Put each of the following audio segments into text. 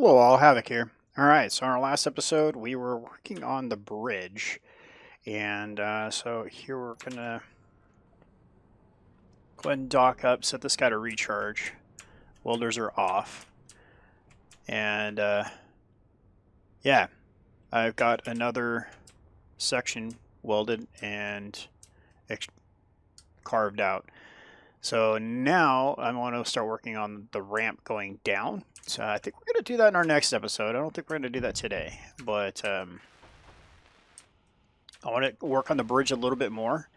Hello all, Havoc here. Alright, so in our last episode we were working on the bridge, and so here we're gonna go ahead and dock up, set this guy to recharge. Welders are off. And yeah, I've got another section welded and carved out. So now I want to start working on the ramp going down. So I think we're going to do that in our next episode. I don't think we're going to do that today, but I want to work on the bridge a little bit more.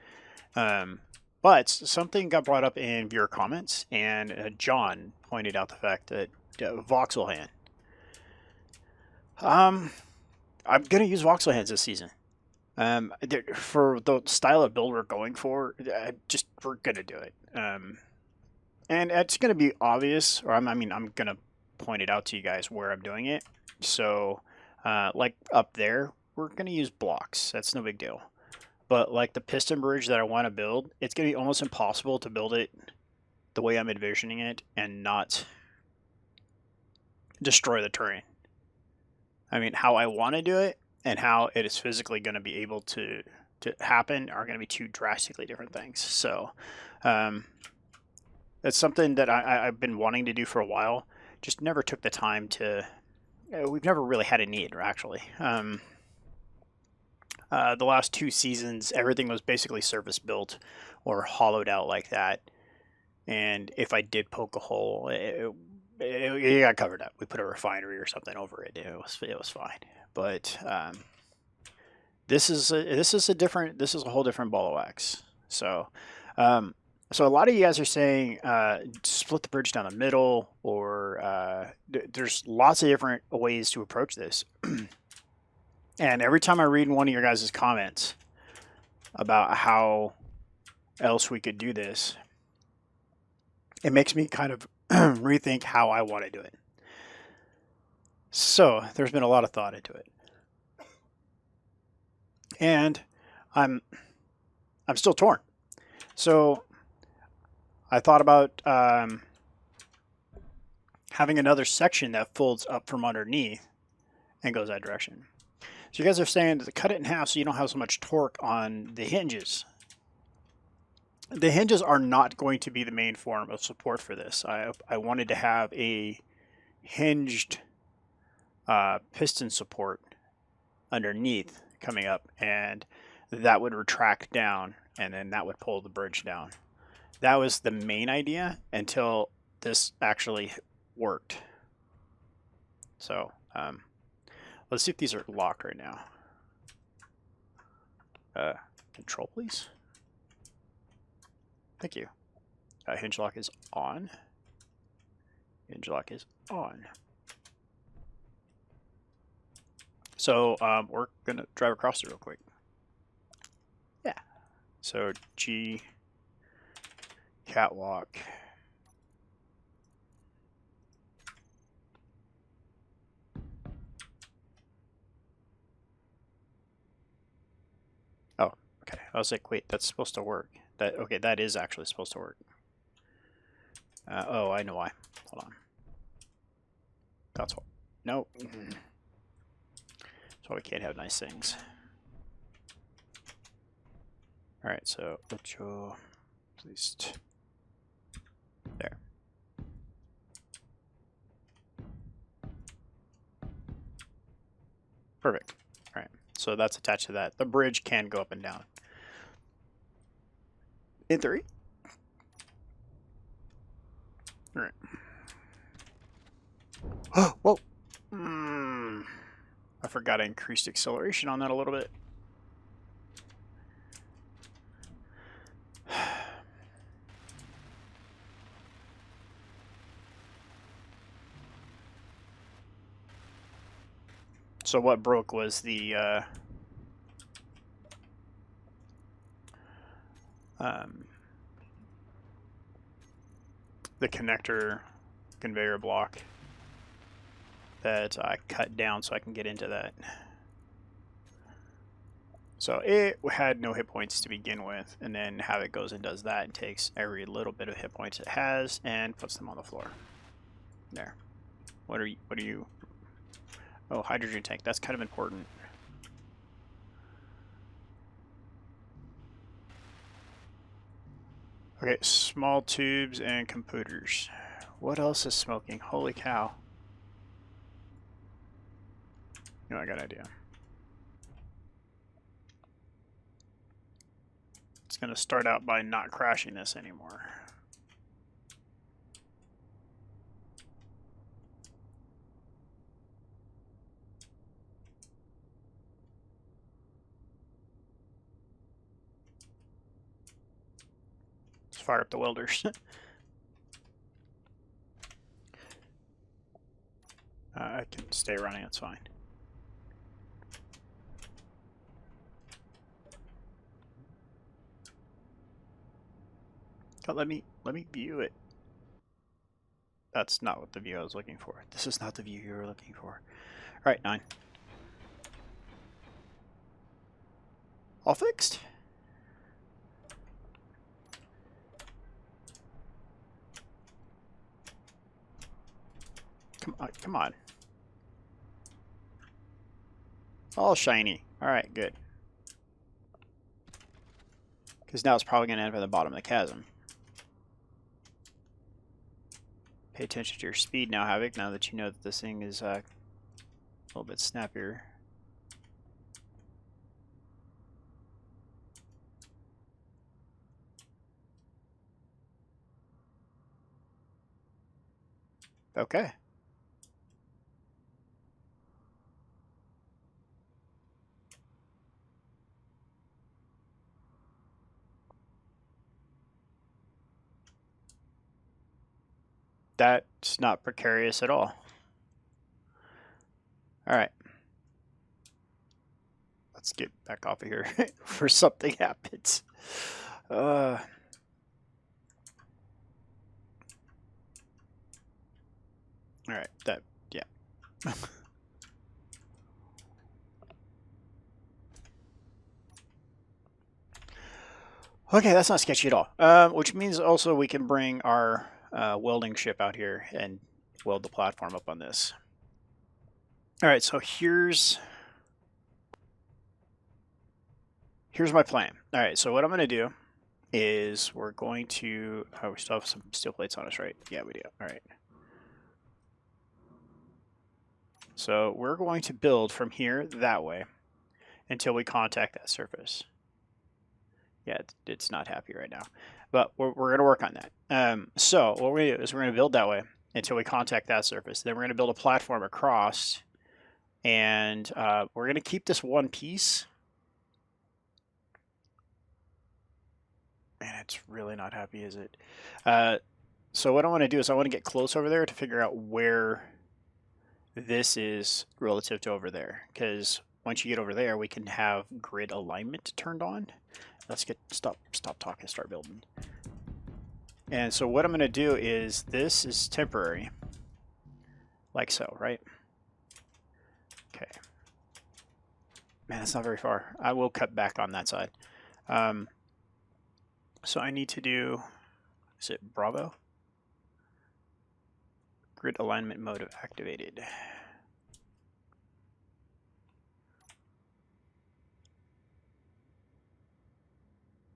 But something got brought up in viewer comments, and John pointed out the fact that voxel hand. I'm going to use voxel hands this season. For the style of build we're going for, we're going to do it. And it's going to be obvious, or I'm going to point it out to you guys where I'm doing it. So, like up there, we're going to use blocks. That's no big deal. But like the piston bridge that I want to build, it's going to be almost impossible to build it the way I'm envisioning it and not destroy the terrain. I mean, how I want to do it and how it is physically going to be able to happen are going to be two drastically different things. So, that's something that I've been wanting to do for a while. Just never took the time to. We've never really had a need, actually. The last 2 seasons, everything was basically surface built or hollowed out like that. And if I did poke a hole, it got covered up. We put a refinery or something over it. It was fine. But this is a whole different ball of wax. So. So a lot of you guys are saying split the bridge down the middle, or there's lots of different ways to approach this. And every time I read one of your guys' comments about how else we could do this, it makes me kind of rethink how I want to do it. So there's been a lot of thought into it. And I'm still torn. So I thought about having another section that folds up from underneath and goes that direction. So you guys are saying to cut it in half so you don't have so much torque on the hinges. The hinges are not going to be the main form of support for this. I wanted to have a hinged piston support underneath coming up, and that would retract down, and then that would pull the bridge down. That was the main idea until this actually worked. So let's see if these are locked right now. Control, please. Thank you. Hinge lock is on. Hinge lock is on. So we're going to drive across it real quick. Yeah. So G... catwalk. Oh, okay. I was like, wait, that's supposed to work. Okay, that is actually supposed to work. Oh, I know why. Hold on. That's why. Nope. That's why we can't have nice things. All right, so let's go at least. There. Perfect. All right. So that's attached to that. The bridge can go up and down. In 3. All right. Oh, whoa. I forgot I increased acceleration on that a little bit. So what broke was the connector conveyor block that I cut down so I can get into that. So it had no hit points to begin with, and then Havoc goes and does that and takes every little bit of hit points it has and puts them on the floor. There. What are you Oh, hydrogen tank. That's kind of important. Okay, small tubes and computers. What else is smoking? Holy cow. No, I got an idea. It's going to start out by not crashing this anymore. Let's fire up the welders. I can stay running, it's fine. Oh, let me view it. That's not what the view I was looking for. This is not the view you were looking for. All right, 9. All fixed? Come on, come on. All shiny. All right, good. Because now it's probably going to end up at the bottom of the chasm. Pay attention to your speed now, Havoc, now that you know that this thing is a little bit snappier. Okay. That's not precarious at all. All right. Let's get back off of here before something happens. All right, that, yeah. Okay, that's not sketchy at all. Which means also we can bring our welding ship out here and weld the platform up on this. All right, so here's my plan. All right, so what I'm going to do is we're going to... Oh, we still have some steel plates on us, right? Yeah, we do. All right. So we're going to build from here that way until we contact that surface. Yeah, it's not happy right now, but we're going to work on that. So what we're going to do is we're going to build that way until we contact that surface. Then we're going to build a platform across, and we're going to keep this one piece. Man, it's really not happy, is it? So what I want to do is I want to get close over there to figure out where this is relative to over there, because once you get over there, we can have grid alignment turned on. Let's stop talking, start building. And so what I'm going to do is this is temporary, like so, right? Okay. Man, that's not very far. I will cut back on that side. So I need to do, is it Bravo? Grid alignment mode activated.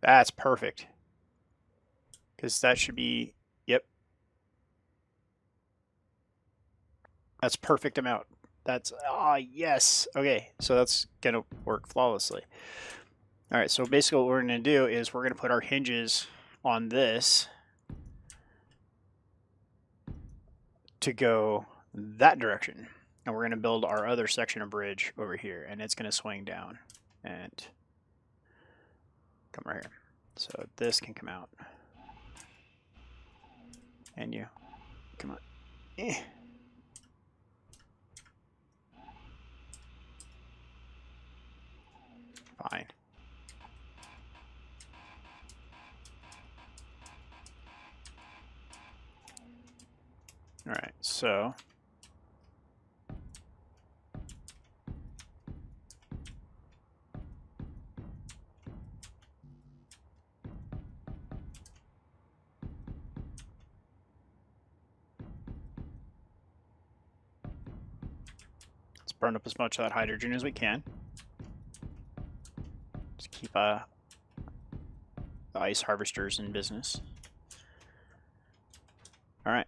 That's perfect. Because that should be, yep. That's perfect amount. That's, yes. Okay, so that's going to work flawlessly. All right, so basically what we're going to do is we're going to put our hinges on this to go that direction. And we're going to build our other section of bridge over here, and it's going to swing down and come right here. So this can come out. And you, come on. Fine. All right, so let's burn up as much of that hydrogen as we can. Just keep the ice harvesters in business. All right.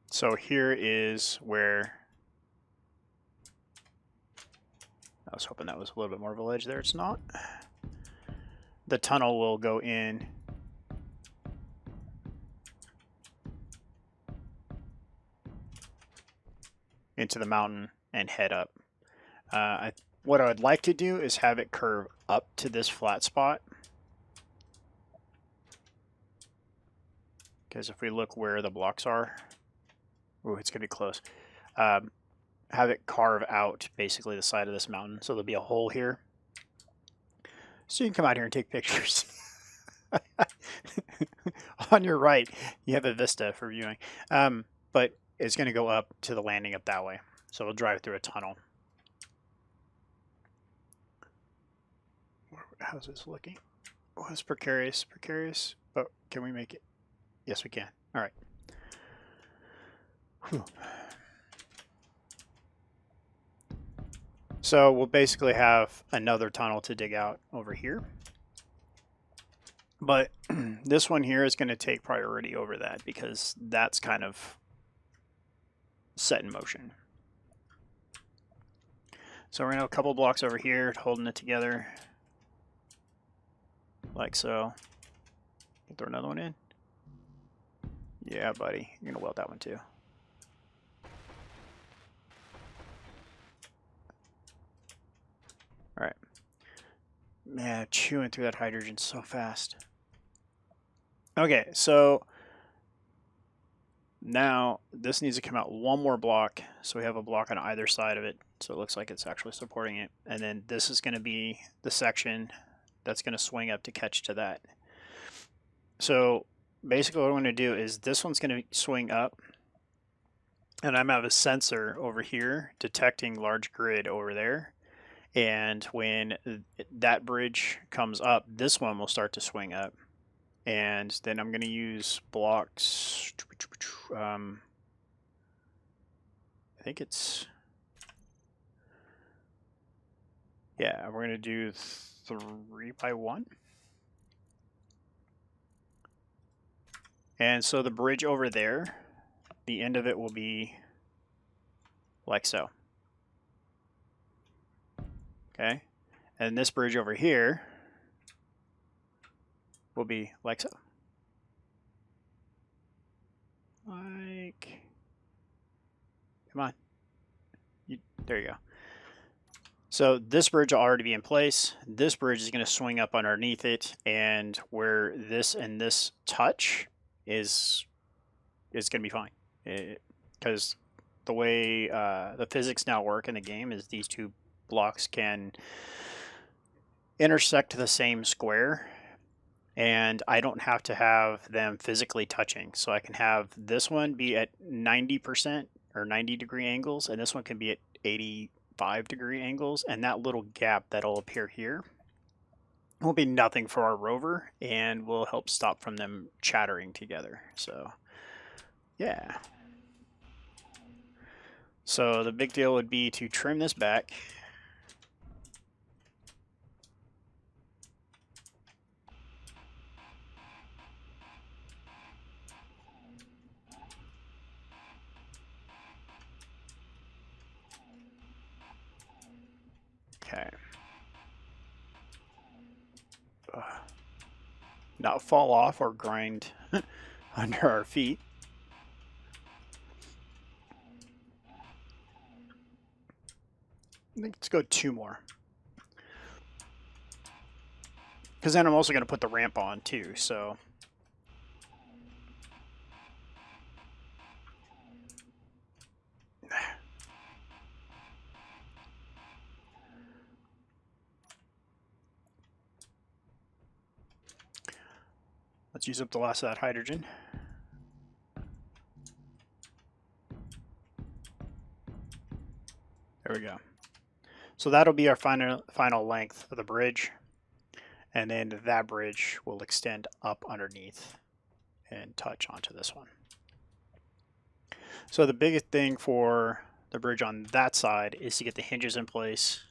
So here is where I was hoping that was a little bit more of a ledge there. It's not. The tunnel will go in into the mountain and head up. What I would like to do is have it curve up to this flat spot. Because if we look where the blocks are, ooh, it's going to be close. Have it carve out basically the side of this mountain. So there'll be a hole here. So you can come out here and take pictures. On your right, you have a vista for viewing. But it's going to go up to the landing up that way. So we'll drive through a tunnel. How's this looking? Oh, it's precarious, precarious. But can we make it? Yes, we can. All right. Whew. So we'll basically have another tunnel to dig out over here. But this one here is going to take priority over that because that's kind of set in motion. So we're going to have a couple blocks over here holding it together. Like so. Throw another one in. Yeah, buddy. You're going to weld that one too. All right. Man, chewing through that hydrogen so fast. Okay, so now this needs to come out one more block. So we have a block on either side of it. So it looks like it's actually supporting it. And then this is going to be the section that's going to swing up to catch to that. So basically what I'm going to do is this one's going to swing up. And I'm going to have a sensor over here detecting large grid over there. And when that bridge comes up, this one will start to swing up. And then I'm going to use blocks. I think it's, yeah, we're going to do 3 by 1. And so the bridge over there, the end of it will be like so. Okay, and this bridge over here will be like so. Like, come on. There you go. So this bridge will already be in place. This bridge is going to swing up underneath it, and where this and this touch is going to be fine. Because the way the physics now work in the game is these two blocks can intersect the same square, and I don't have to have them physically touching. So I can have this one be at 90% or 90-degree angles, and this one can be at 85-degree angles, and that little gap that'll appear here will be nothing for our rover and will help stop from them chattering together. So yeah. So the big deal would be to trim this back. Okay. Not fall off or grind under our feet. Let's go 2 more. Because then I'm also going to put the ramp on too, so. Let's use up the last of that hydrogen. There we go. So that'll be our final length of the bridge. And then that bridge will extend up underneath and touch onto this one. So the biggest thing for the bridge on that side is to get the hinges in place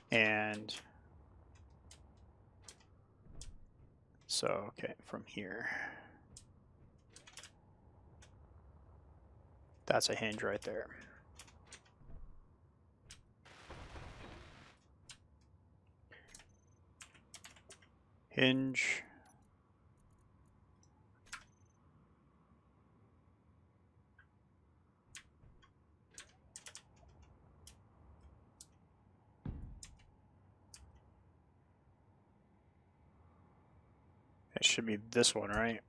and so, okay, from here, that's a hinge right there. Hinge. It should be this one, right?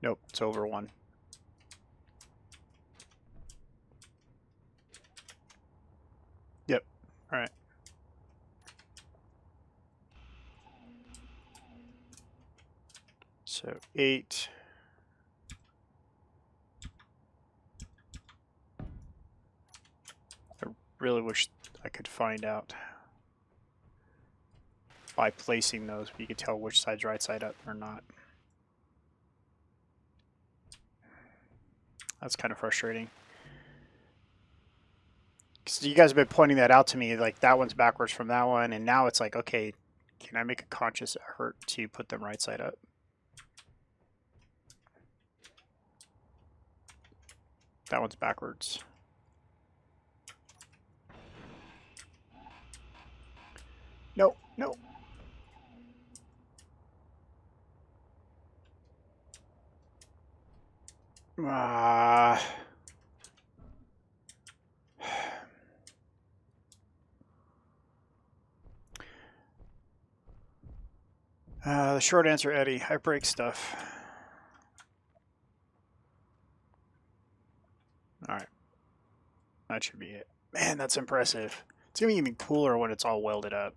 Nope, it's over one. Yep, all right. So 8. I really wish I could find out by placing those, but you could tell which side's right side up or not. That's kind of frustrating. Because you guys have been pointing that out to me, like that one's backwards from that one, and now it's like, okay, can I make a conscious effort to put them right side up? That one's backwards. No, no. The short answer, Eddie, I break stuff. All right, that should be it. Man, that's impressive. It's gonna be even cooler when it's all welded up.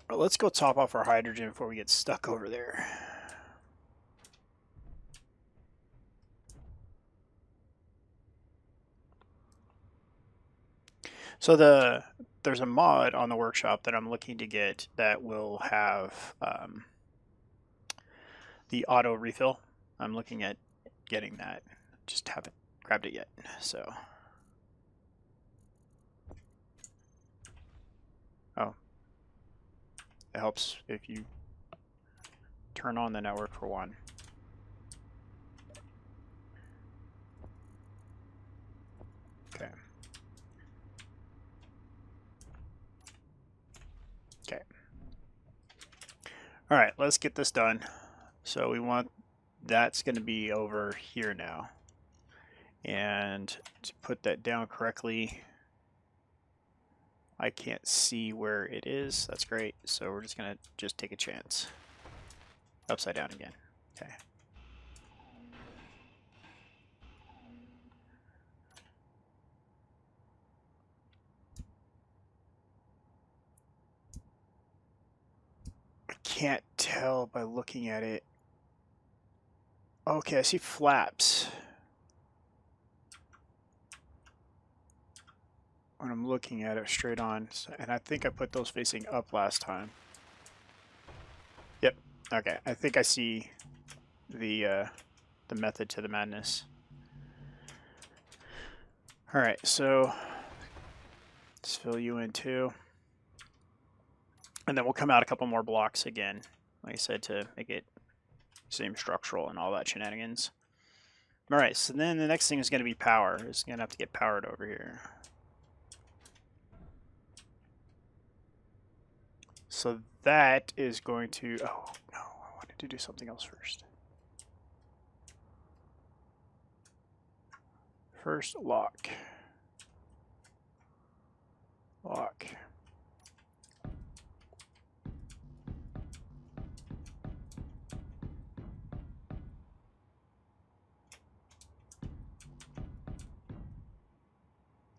Well, let's go top off our hydrogen before we get stuck over there. So there's a mod on the workshop that I'm looking to get that will have the auto refill. I'm looking at getting that. Just haven't grabbed it yet. So, oh, it helps if you turn on the network for one. Okay. Okay. All right, let's get this done. So we want, that's going to be over here now. And to put that down correctly, I can't see where it is. That's great. So we're just going to take a chance. Upside down again. Okay. I can't tell by looking at it. Okay, I see flaps. When I'm looking at it straight on, and I think I put those facing up last time. Yep. Okay, I think I see the method to the madness. All right, so let's fill you in too, and then we'll come out a couple more blocks again, like I said, to make it same structural and all that shenanigans. All right, so then the next thing is going to be power. It's going to have to get powered over here. So that is going to, oh no, I wanted to do something else first. First, lock. Lock.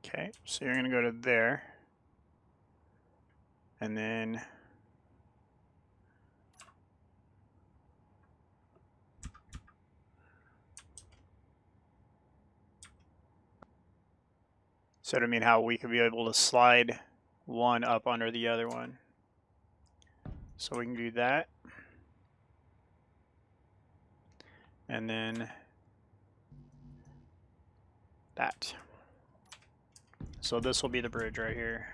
Okay, so you're going to go to there. And then so I mean how we could be able to slide one up under the other one. So we can do that. And then that. So this will be the bridge right here.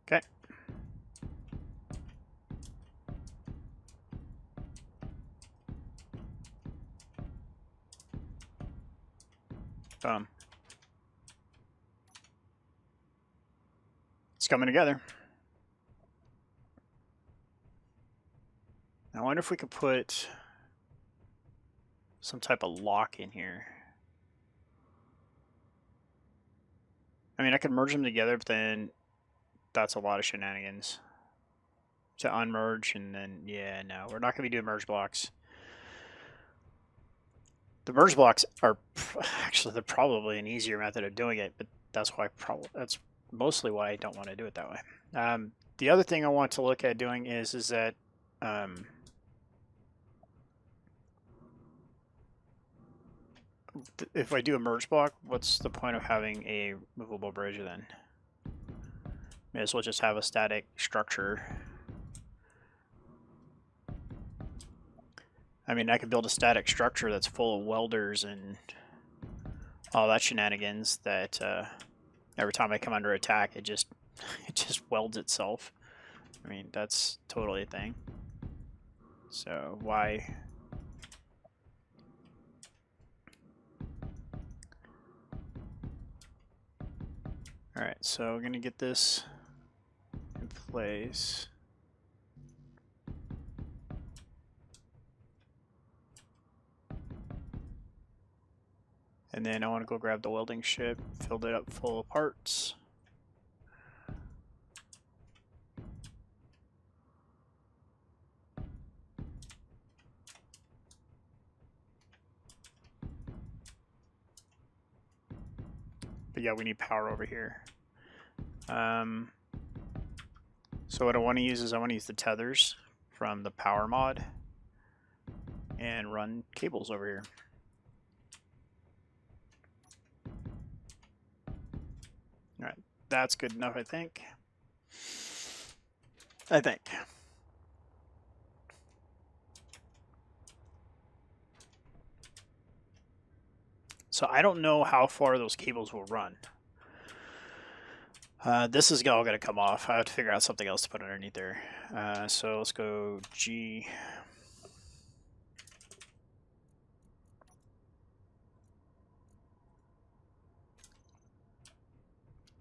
Okay. Boom. It's coming together. I wonder if we could put some type of lock in here. I mean, I could merge them together, but then that's a lot of shenanigans to unmerge, and then, yeah, no, we're not going to be doing merge blocks. The merge blocks are actually, they're probably an easier method of doing it, but that's why that's mostly why I don't want to do it that way. The other thing I want to look at doing is that if I do a merge block, what's the point of having a movable bridge then? May as well just have a static structure. I mean, I could build a static structure that's full of welders and all that shenanigans that every time I come under attack, it just welds itself. I mean, that's totally a thing. So why? All right, so we're gonna get this in place. And then I want to go grab the welding ship, filled it up full of parts. But yeah, we need power over here. So what I want to use is I want to use the tethers from the power mod and run cables over here. All right, that's good enough, I think. So I don't know how far those cables will run. This is all going to come off. I have to figure out something else to put underneath there. So let's go G.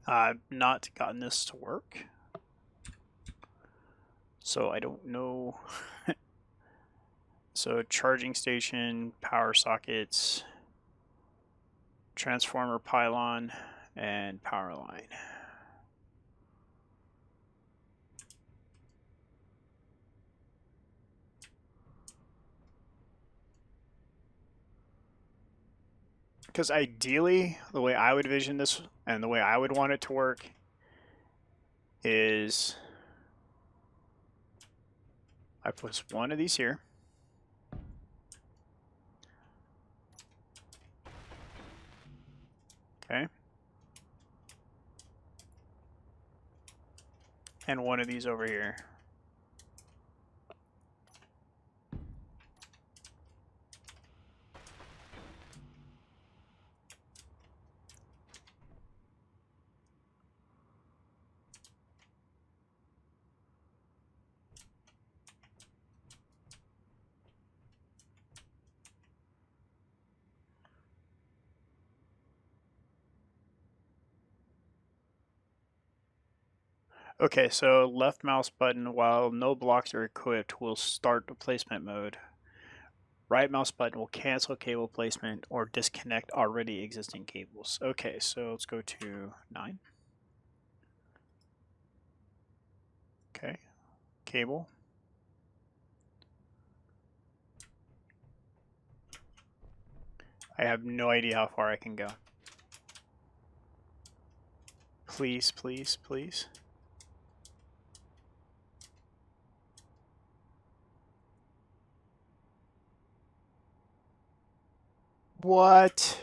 I've not gotten this to work, so I don't know. So charging station, power sockets, transformer pylon, and power line. Because ideally, the way I would envision this and the way I would want it to work is I put one of these here. Okay. And one of these over here. Okay, so left mouse button while no blocks are equipped will start the placement mode. Right mouse button will cancel cable placement or disconnect already existing cables. Okay, so let's go to 9. Okay, cable. I have no idea how far I can go. Please, please, please. What?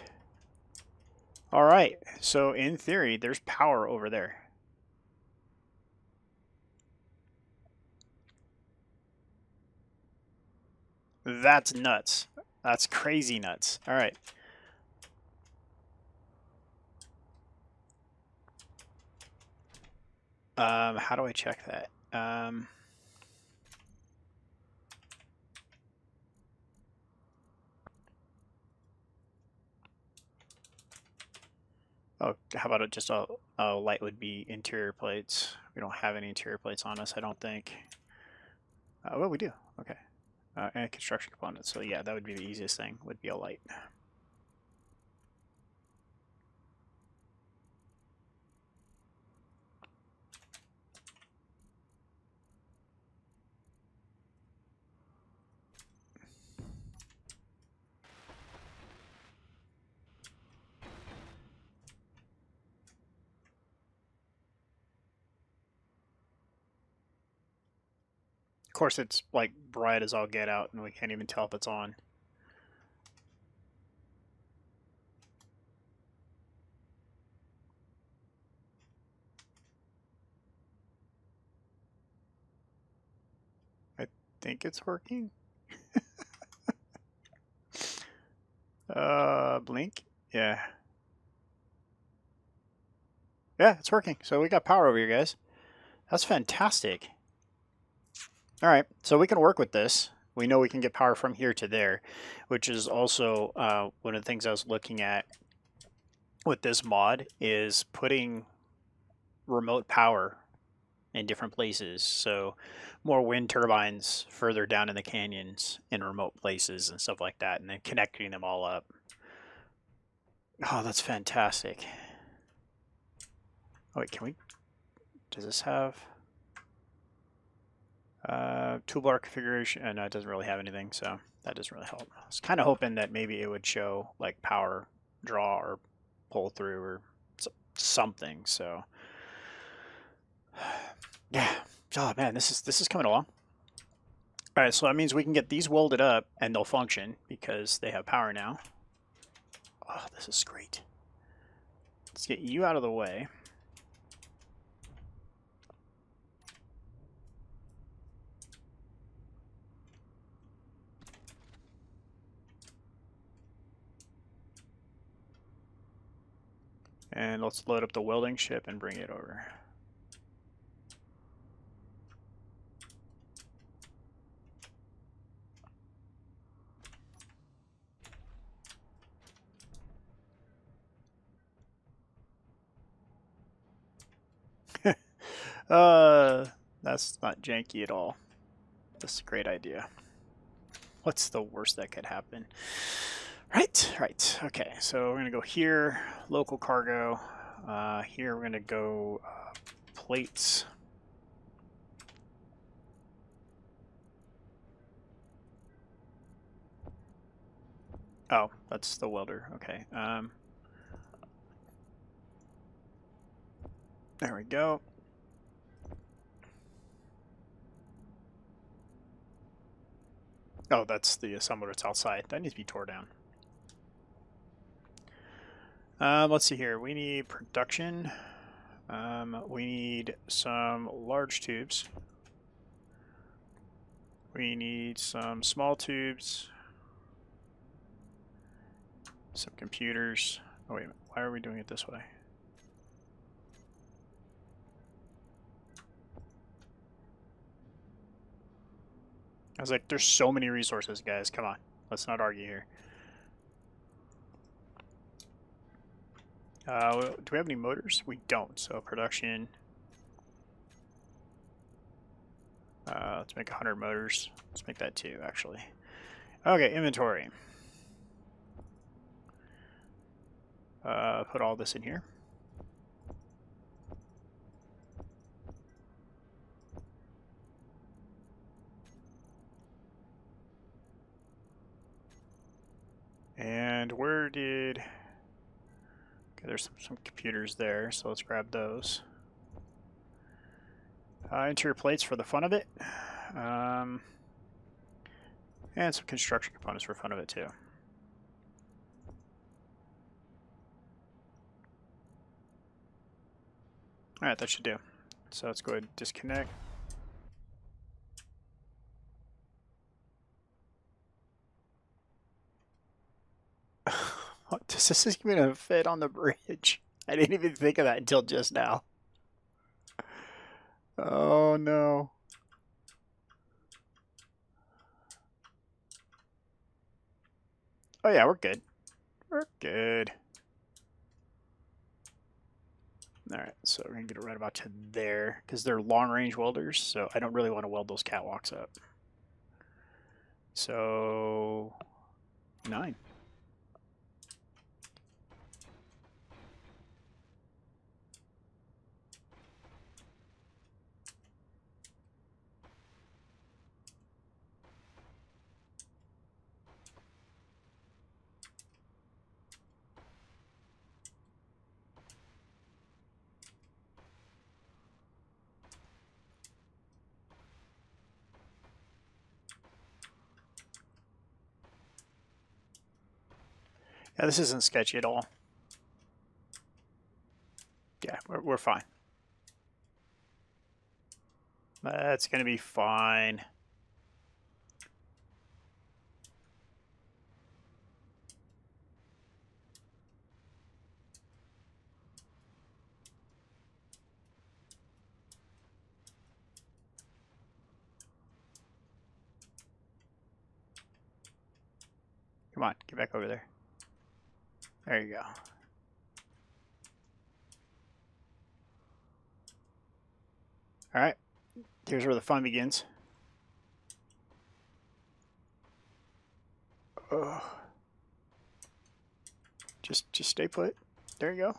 All right, so in theory, there's power over there. That's nuts. That's crazy nuts. All right. How do I check that? Oh, how about it just a light would be interior plates. We don't have any interior plates on us, I don't think. Well, we do. Okay. And construction components. So yeah, that would be the easiest thing, would be a light. Of course, it's like bright as all get out, and we can't even tell if it's on. I think it's working. Blink. Yeah. Yeah, it's working. So we got power over here, guys. That's fantastic. All right, so we can work with this. We know we can get power from here to there, which is also one of the things I was looking at with this mod is putting remote power in different places. So more wind turbines further down in the canyons in remote places and stuff like that, and then connecting them all up. Oh, that's fantastic. Oh, wait, can we, does this have toolbar configuration? No, it doesn't really have anything, so that doesn't really help. I was kind of hoping that maybe it would show like power draw or pull through or something. So yeah. Oh man, this is coming along. All right, so that means we can get these welded up and they'll function because they have power now. Oh, this is great. Let's get you out of the way. And let's load up the welding ship and bring it over. That's not janky at all. That's a great idea. What's the worst that could happen? Right. Okay, so we're gonna go here, local cargo. Here we're gonna go plates. Oh, that's the welder. Okay. There we go. Oh, that's the assembler that's outside. That needs to be tore down. Let's see here. We need production. We need some large tubes. We need some small tubes. Some computers. Oh, wait a minute. Why are we doing it this way? I was like, there's so many resources, guys. Come on. Let's not argue here. Do we have any motors? We don't. So production. Let's make 100 motors. Let's make that 2, actually. Okay, inventory. Put all this in here. And where did... Okay, there's some computers there, so let's grab those. Interior plates for the fun of it. And some construction components for fun of it too. Alright, that should do. So let's go ahead and disconnect. Does this even fit on the bridge? I didn't even think of that until just now. Oh no. Oh yeah, we're good. We're good. Alright, so we're going to get it right about to there, because they're long-range welders, so I don't really want to weld those catwalks up. So, 9. Yeah, this isn't sketchy at all. Yeah, we're fine. That's going to be fine. Come on, get back over there. There you go. Alright, here's where the fun begins. Oh. Just stay put. There you go.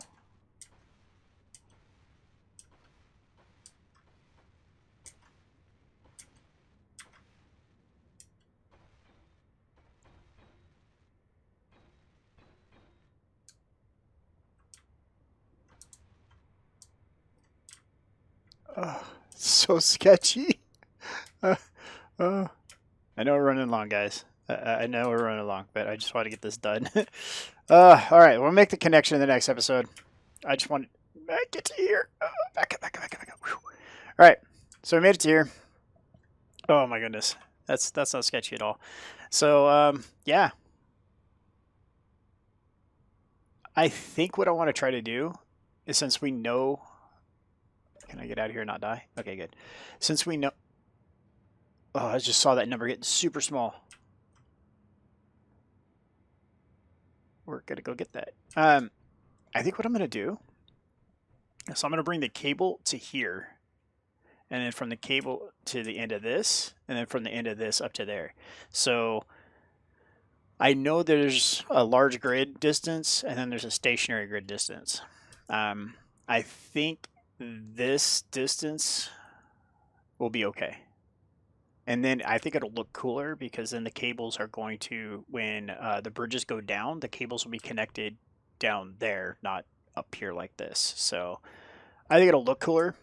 Oh, so sketchy. I know we're running long, guys. I know we're running long, but I just want to get this done. All right, we'll make the connection in the next episode. I just want to get to here. Back up. Whew. All right, so we made it to here. Oh my goodness, that's not sketchy at all. So yeah, I think what I want to try to do is, since we know. Can I get out of here and not die? Okay, good. Since we know... Oh, I just saw that number getting super small. We're going to go get that. I think what I'm going to do is I'm going to bring the cable to here. And then from the cable to the end of this. And then from the end of this up to there. So I know there's a large grid distance. And then there's a stationary grid distance. I think this distance will be okay. And then I think it'll look cooler, because then the cables are going to, when the bridges go down, the cables will be connected down there, not up here like this. So I think it'll look cooler.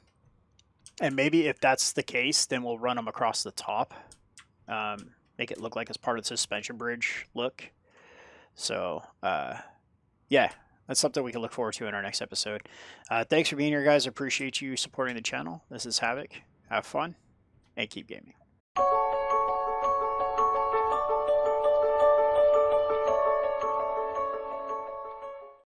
And maybe if that's the case, then we'll run them across the top. Make it look like it's part of the suspension bridge look. So yeah. That's something we can look forward to in our next episode. Thanks for being here, guys. I appreciate you supporting the channel. This is Havoc. Have fun and keep gaming.